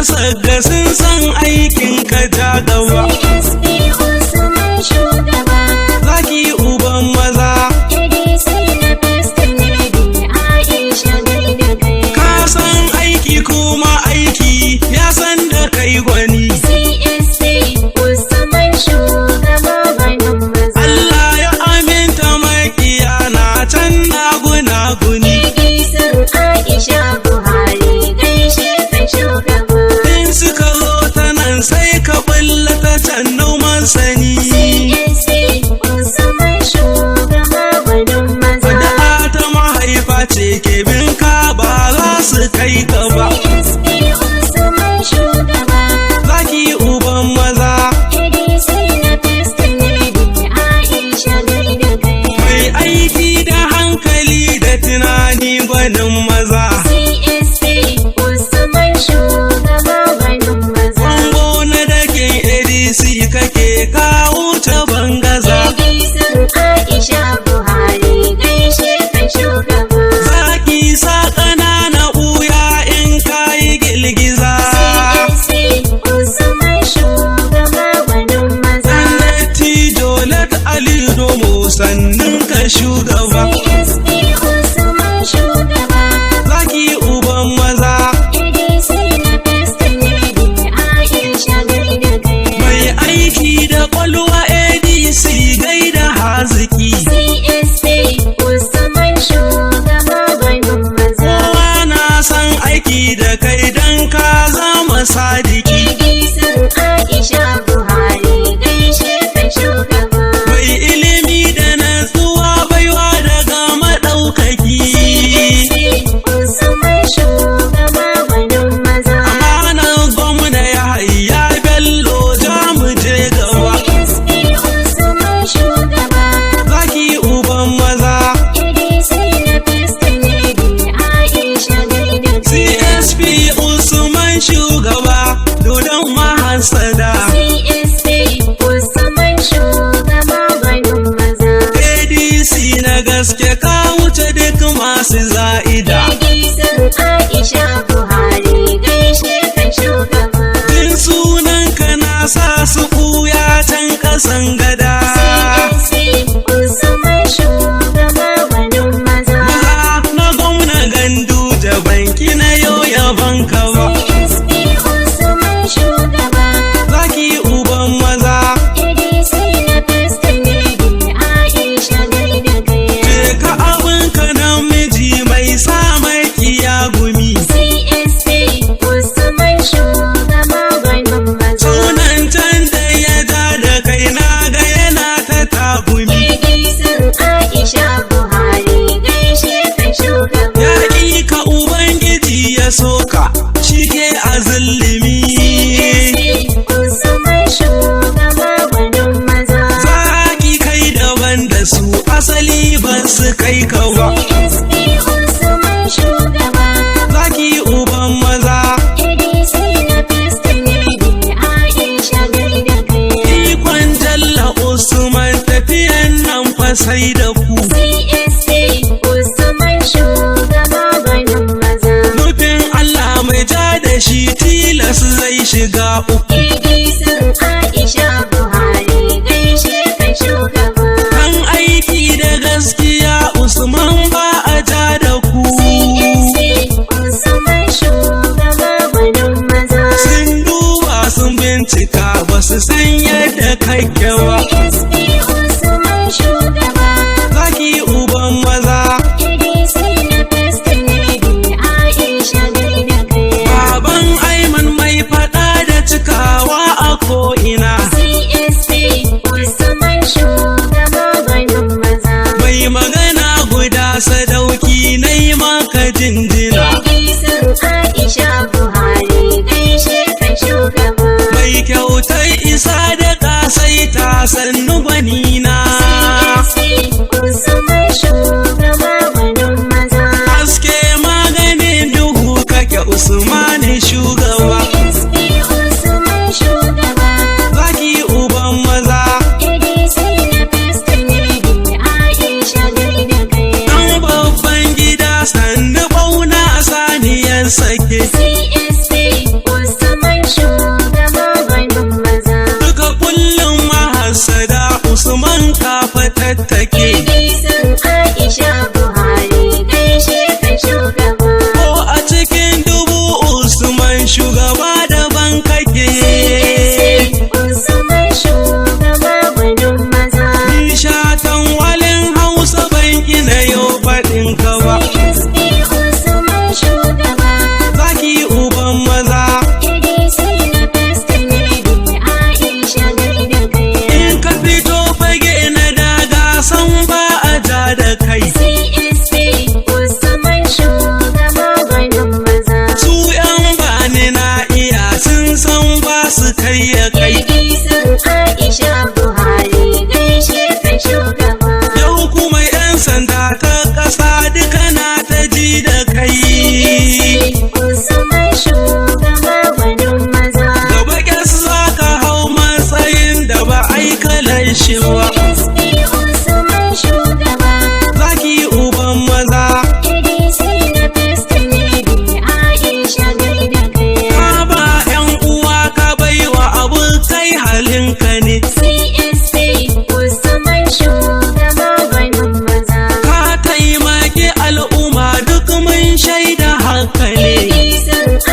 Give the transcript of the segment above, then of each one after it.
sagga sun san aikin ka ja gaba. CSP Usman shugaba. Zaki uban maza. ADC na First Lady Aisha gaida kai. Ka san aiki kuma aiki ya san da kai gwani. CSP Usman shugaba banin maza. Allah ya aminta makiya na can na gunaguni. ADC Aisha Buhari gaishe ka shugaba. In suka zo ta nan sai ka bulla ta can noman sani. CSP Usman shugaba banin maza. Da'a ta mahaifa ce ke bin ka ba za su kai ka ba. CSP Usman shugaba. Zaki uban maza. ADC na First Lady Aisha gaida kai. Mai aiki da hankali da tunani gwanin maza. CSP Usman shugaba banin maza. Bango na dakin ADC kake ka wuce bangaza. ADC Aisha Buhari gaishe ka shugaba. Zaki sa ƙanana ɓuya in kayi girgiza. CSP Usman shugaba banin maza. Dattijo Lat Ali Domo sannin ka shugaba. CSP Usman shugaba. Zaki uban maza. ADC na First Lady Aisha gaida kai. Mai aiki da ƙwalwa ADC gaida haziki. CSP Usman shugaba banin maza. Kowa na san aiki da kai dan ka zama sadiki. ADC Aisha Buhari gaishe ka shugaba. Mai ilimi da natsuwa baiwa daga maɗaukaki. CSP Usman shugaba banin maza. Amanar gwamna ya hayya Bello za mu je gaba. CSP Usman shugaba. Zaki uban maza. ADC na First Lady Aisha gaida kai. CSP Usman shugaba dodon mahasada. CSP Usman shugaba banin maza. ADC na gaske ka wuce duk masu za'ida. ADC Aisha Buhari gaishe ka shugaba. Jin sunanka na sa su ɓuya can ƙasan gada. CSP Usman shugaba banin maza. Maza na gwamna gandu da banki na yau yaban ka ba. CSP Usman shugaba. Zaki uban maza. ADC na First Lady Aisha gaida kai. Je ka abinka namiji mai sa makiya gumi. CSP Usman shugaba banin maza. Sunan can da ya ja da kai na ga yana ta tagumi. ADC Aisha Buhari gaishe ka shugaba. Ya ƙi ka Ubangiji ya soka shi ke a zulumi. CSP Usman shugaba banin maza. Zaki kai daban da su asali ba su kai ka ba. CSP Usman shugaba. Zaki uban maza. ADC na First Lady Aisha gaida kai. Ikon Jalla Usman tafiyan nan fa sai da ku. CSP Usman shugaba banin maza. Nufin Allah mai ja da shi tilas zai shiga uku. ADC Aisha Buhari gaishe ka shugaba. Kan aiki da gaskiya Usman ba a ja da ku. CSP Usman shugaba banin maza. Sun duba sun bincika ba su san yadda kake ba. CSP Usman shugaba. Zaki uban maza. ADC na First Lady Aisha gaida kai. Baban Aiman mai faɗa da cikawa a ko'ina. CSP Usman shugaba banin maza. Mai magana guda sadauki na yi maka jinjina. ADC Aisha Buhari gaishe ka shugaba. Mai kyautar isa da ƙasaita sannu gwanina. CSP Usman shugaba banin maza. Haske maganin duhu kake Usmani shugaba. CSP Usman shugaba. Zaki uban maza. ADC na First Lady Aisha gaida kai. Ɗan babban gida sannu ɓauna saniyar sake. CSP Usman shewa. CSP Usman shugaba. Zaki uban maza. ADC na First Lady Aisha gaida kai. Ka ba 'yan uwa ka baiwa abun kai halinka ne. CSP Usman shugaba gwanin maza. Ka taimaki al'umma duk mun shaida haka ne. ADC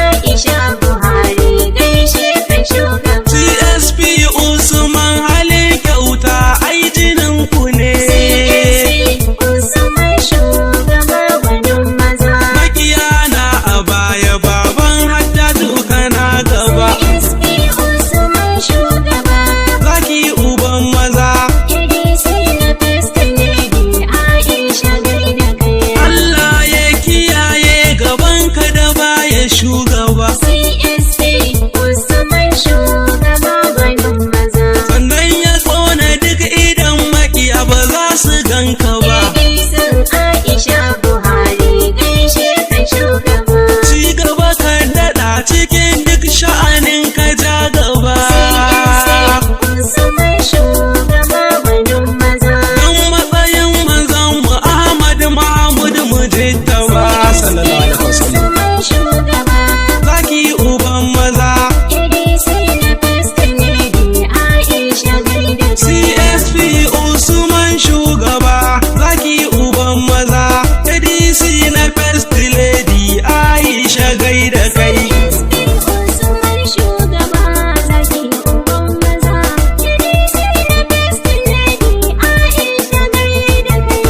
Aisha Buhari gaishe ka shugaba. CSP Usman halin kyauta ai jinin ku ne. CSP Usman shugaba gwanin maza. Makiya na a baya baban Haddatu kana gaba. CSP Usman shugaba. Zaki uban maza. ADC na First Lady Aisha gaida kai. Allah ya kiyaye gabanka da baya shugaba. CSP Usman shugaba gwanin maza. Sannan ya tsona duk idan makiya ba za su ganka ba. ADC Aisha Buhari gaishe ka shugaba. Ci gaba ka daɗa cikin duk sha'anin ka ja gaba. CSP Usman shugaba gwanin maza. Don matsayin manzon mu Ahmad Mahmud Mujittaba sallallahu alaihi wasallam. Usman shugaba. Zaki uban maza. ADC na First Lady Aisha gaida kai. CSP Usman shugaba. Zaki uban maza. ADC na First Lady Aisha gaida kai. CSP Usman shugaba. Zaki uban maza. ADC na First Lady Aisha gaida kai.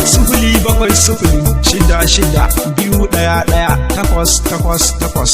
Sifili bakwai sifili shida shida biyu ɗaya ɗaya takwas takwas takwas.